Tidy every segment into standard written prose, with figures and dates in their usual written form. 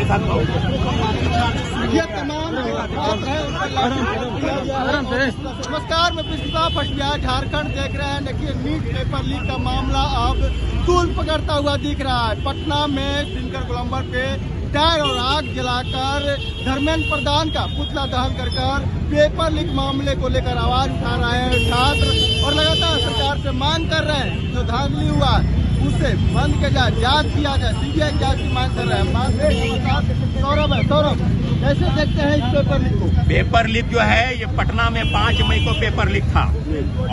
ये तमाम नमस्कार, मैं पुष्पा पटिया झारखंड देख रहे हैं। देखिए, नीट पेपर लीक का मामला अब तूल पकड़ता हुआ दिख रहा है। पटना में दिनकर गोलंबर पे टायर और आग जलाकर धर्मेंद्र प्रधान का पुतला दहन कर पेपर लीक मामले को लेकर आवाज उठा रहे हैं छात्र और लगातार सरकार से मांग कर रहे हैं जो धांधली हुआ उसे बंद किया जाए, जांच किया जाए, सीबीआई जांच की मांग कर रहे हैं। सौरभ कैसे देखते हैं इस पेपर लीक को? पेपर लीक जो है ये पटना में 5 मई को पेपर लीक था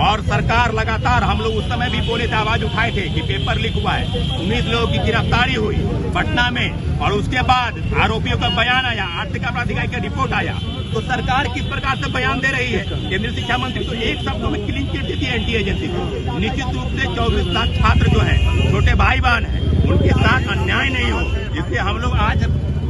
और सरकार लगातार, हम लोग उस समय भी बोले थे, आवाज उठाए थे कि पेपर लीक हुआ है। 19 लोगों की गिरफ्तारी हुई पटना में और उसके बाद आरोपियों का बयान आया, आर्थिक अपराध इकाई का रिपोर्ट आया। तो सरकार किस प्रकार से बयान दे रही है? केंद्रीय शिक्षा मंत्री तो एक शब्दों में क्लीन चिट दी थी एनटीए एजेंसी को। निश्चित रूप से 24 लाख छात्र जो है छोटे भाई बहन है, उनके साथ अन्याय नहीं हो, इसलिए हम लोग आज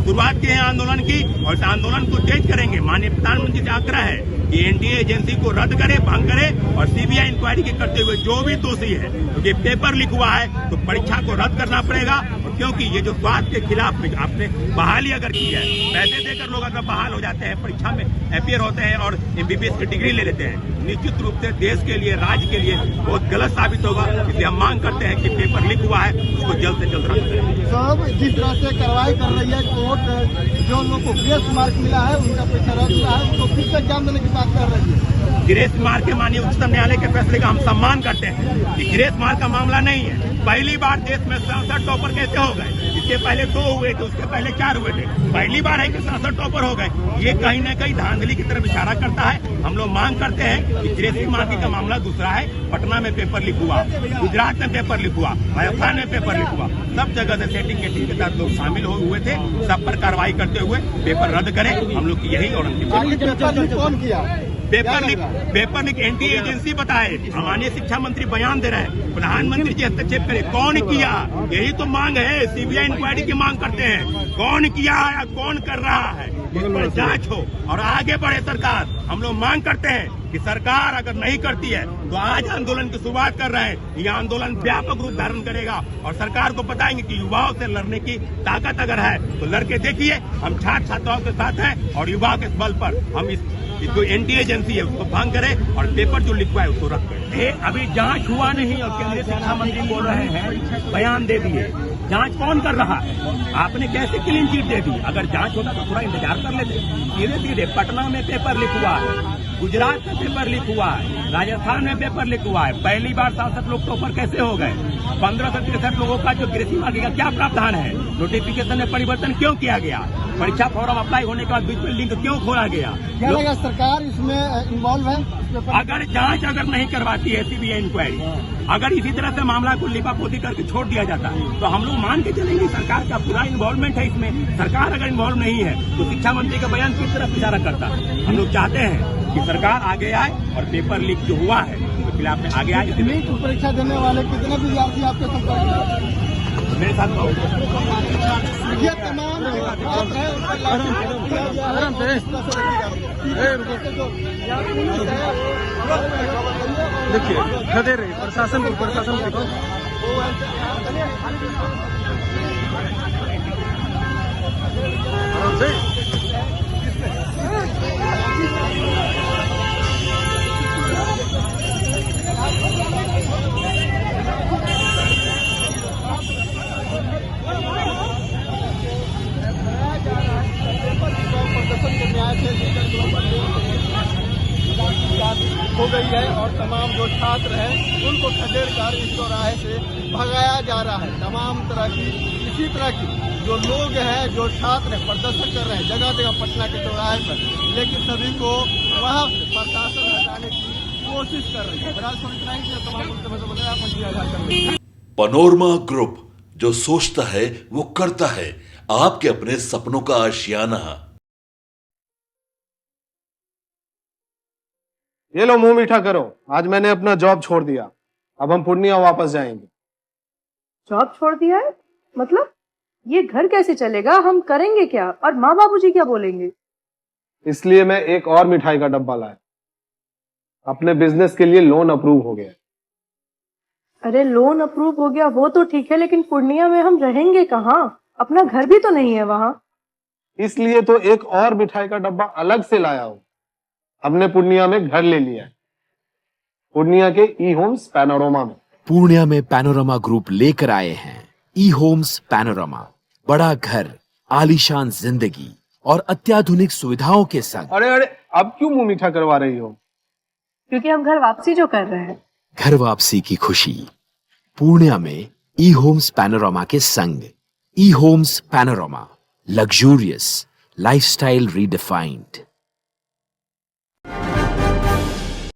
शुरुआत की है आंदोलन की और इस आंदोलन को तेज करेंगे। माननीय प्रधानमंत्री से आग्रह है कि एनटीए एजेंसी को रद्द करे, भंग करे और सीबीआई इंक्वायरी के करते हुए जो भी दोषी है, क्योंकि पेपर लीक हुआ है तो परीक्षा को रद्द करना पड़ेगा। क्योंकि ये जो स्वास्थ्य के खिलाफ आपने बहाली अगर की है, पैसे देकर लोग अगर बहाल हो जाते हैं, परीक्षा में अपियर होते हैं और एमबीबीएस की डिग्री ले लेते हैं, निश्चित रूप से देश के लिए, राज्य के लिए बहुत गलत साबित होगा। इसलिए हम मांग करते हैं कि पेपर लीक हुआ है उसको जल्द से जल्द रद्द करें। सब जिस तरह से कार्रवाई कर रही है कोर्ट, जो लोगों को ग्रेस मार्क मिला है उनका परीक्षा रद्द हुआ है, उसको फिर से एग्जाम देने की बात कर रही है। ग्रेस मार्क के माननीय उच्चतम न्यायालय के फैसले का हम सम्मान करते हैं कि ग्रेस मार्क का मामला नहीं है। पहली बार देश में 67 टॉपर कैसे हो गए? इसके पहले 2 हुए थे, उसके पहले 4 हुए थे। पहली बार है कि 67 टॉपर हो गए। ये कहीं न कहीं धांधली की तरफ इशारा करता है। हम लोग मांग करते हैं कि ग्रेस मार्क का मामला दूसरा है। पटना में पेपर लीक हुआ, गुजरात में पेपर लीक हुआ, राजस्थान में पेपर लीक हुआ, सब जगह से सेटिंग के टीम के साथ लोग शामिल हुए थे। सब पर कार्रवाई करते हुए पेपर रद्द करें, हम लोग की यही और अंतिम। कौन किया पेपर लीक एनटीए एजेंसी बताए, माननीय शिक्षा मंत्री बयान दे रहे हैं, प्रधानमंत्री जी हस्तक्षेप करे। कौन किया? यही तो मांग है, सीबीआई इंक्वायरी की मांग करते हैं। कौन किया या कौन कर रहा है, इस पर जांच हो और आगे बढ़े सरकार। हम लोग मांग करते हैं कि सरकार अगर नहीं करती है तो आज आंदोलन की शुरुआत कर रहे हैं। यह आंदोलन व्यापक रूप धारण करेगा और सरकार को बताएंगे कि युवाओं से लड़ने की ताकत अगर है तो लड़के देखिए, हम छात्र छात्राओं के साथ हैं और युवाओं के बल पर हम इस जो एनटीए एजेंसी है उसको भंग करें और पेपर जो लिखवा है उसको रद्द करें। अभी जांच हुआ नहीं और केंद्रीय शिक्षा मंत्री बोल रहे हैं, बयान दे दिए। जांच कौन कर रहा है? आपने कैसे क्लीन चिट दे दी? अगर जांच होता तो थोड़ा इंतजार कर लेते। धीरे धीरे पटना में पेपर लीक हुआ है, गुजरात में पेपर लीक हुआ है, राजस्थान में पेपर लीक हुआ है। पहली बार 67 लोग टॉपर कैसे हो गए? 1563 लोगों का जो ग्रेसी मार्क का क्या प्रावधान है? नोटिफिकेशन में परिवर्तन क्यों किया गया? परीक्षा फॉर्म अप्लाई होने के बाद बीच में लिंक क्यों खोला गया? क्या लगा सरकार इसमें इन्वॉल्व है? अगर जांच अगर नहीं करवाती है सीबीआई इंक्वायरी, अगर इसी तरह से मामला को लिपापोती करके छोड़ दिया जाता तो हम लोग मान के चलेंगे सरकार का पूरा इन्वॉल्वमेंट है इसमें। सरकार अगर इन्वॉल्व नहीं है तो शिक्षा मंत्री का बयान किस तरफ इशारा करता है? हम लोग चाहते हैं कि सरकार आगे आए और पेपर लीक जो हुआ है उसके खिलाफ में आगे आए। नीट परीक्षा देने वाले कितने विद्यार्थी आपके संपर्क में? मेरे साथ ये तमाम देखिए खड़े रहे प्रशासन को हो गई है और तमाम जो छात्र हैं उनको खदेड़ कर इस चौराहे से भगाया जा रहा है। तमाम तरह की इसी तरह की जो लोग हैं, जो छात्र हैं, प्रदर्शन कर रहे हैं जगह जगह पटना के चौराहे पर, लेकिन सभी को वहां से प्रशासन हटाने की कोशिश कर रही है। तमाम पनोरमा ग्रुप, जो सोचता है वो करता है। आपके अपने सपनों का आशियाना। ये लो मुंह मीठा करो, आज मैंने अपना जॉब छोड़ दिया। अब हम पूर्णिया वापस जाएंगे। जॉब छोड़ दिया है? मतलब ये घर कैसे चलेगा? हम करेंगे क्या? और माँ बाबूजी क्या बोलेंगे? इसलिए मैं एक और मिठाई का डब्बा लाया। अपने बिजनेस के लिए लोन अप्रूव हो गया। अरे लोन अप्रूव हो गया वो तो ठीक है, लेकिन पूर्णिया में हम रहेंगे कहाँ? अपना घर भी तो नहीं है वहाँ। इसलिए तो एक और मिठाई का डब्बा अलग से लाया हूं। हमने पूर्णिया में घर ले लिया है, पूर्णिया के ई होम्स पैनोरमा में। पूर्णिया में पैनोरमा ग्रुप लेकर आए हैं ई होम्स पैनोरमा, बड़ा घर, आलीशान जिंदगी और अत्याधुनिक सुविधाओं के संग। अरे अरे, अब क्यों मुंह मीठा करवा रही हो? क्योंकि हम घर वापसी जो कर रहे हैं। घर वापसी की खुशी पूर्णिया में ई होम्स पैनोरमा के संग। E homes panorama, luxurious lifestyle redefined.